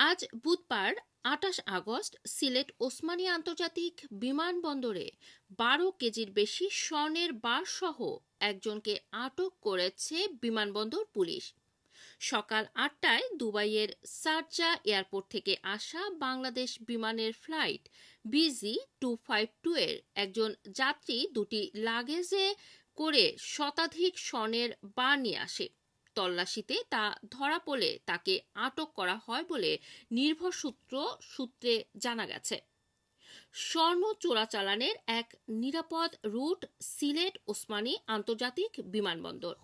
আজ বুধবার ২৮ আগস্ট সিলেট ওসমানী আন্তর্জাতিক বিমানবন্দরে ১২ কেজির বেশি স্বর্ণের বার সহ একজনকে আটক করেছে বিমানবন্দর পুলিশ। সকাল ৮টায় দুবাইয়ের শারজাহ এয়ারপোর্ট থেকে আসা বাংলাদেশ বিমানের ফ্লাইট BG252 এর একজন যাত্রী দুটি লাগেজে করে শতাধিক স্বর্ণের বার নিয়ে আসে। তল্লাশিতে তা ধরা পড়লে তাকে আটক করা হয় বলে নির্ভর সূত্রে জানা গেছে। স্বর্ণ চোরাচালানের এক নিরাপদ রুট সিলেট ওসমানী আন্তর্জাতিক বিমানবন্দর।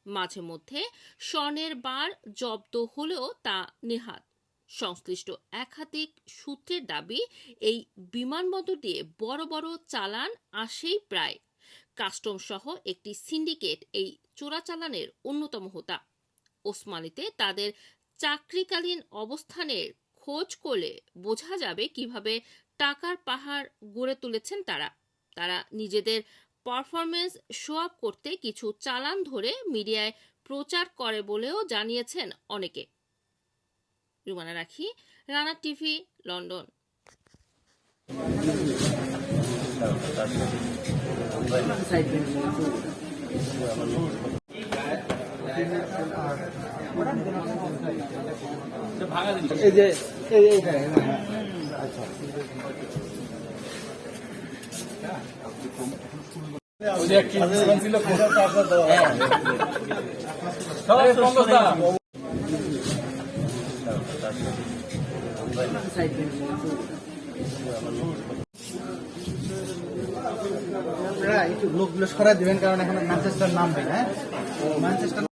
মাঝে মধ্যে স্বর্ণের বার জব্দ হলেও তা নেহাত। সংশ্লিষ্ট একাধিক সূত্রের দাবি, এই বিমানবন্দর দিয়ে বড় বড় চালান আসেই প্রায়। কাস্টম সহ একটি সিন্ডিকেট এই চোরাচালানের অন্যতম হোতা। ওসমানীতে তাদের চাকরিকালীন অবস্থানের খোঁজ করলে বোঝা যাবে কিভাবে টাকার পাহাড় গড়ে তুলেছেন তারা নিজেদের পারফরমেন্স শো আপ করতে কিছু চালান ধরে মিডিয়ায় প্রচার করে বলেও জানিয়েছেন অনেকে। রুমানা রাখি, রানা টিভি, লন্ডন। একটু লোকগুলো সরাই দিবেন, কারণ এখন ম্যানচেস্টার নামবে। হ্যাঁ, ম্যানচেস্টার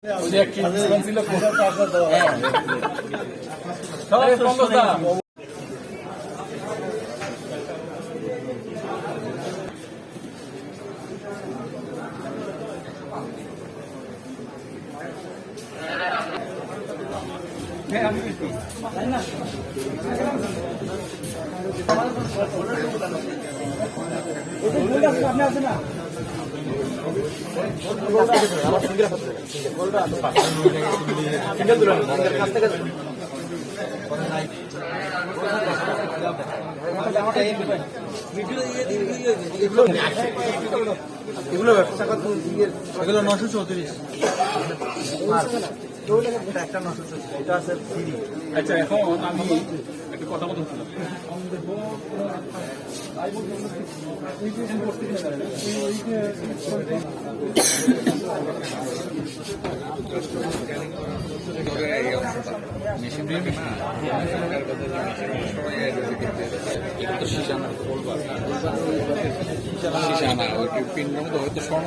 আপনি আছেন না? এগুলো ব্যবসা কত? এগুলো 934। একটা 934, এটা আছে 3। আচ্ছা, এখন আমি একটা কথা বলতে পিন হয়তো স্বর্ণ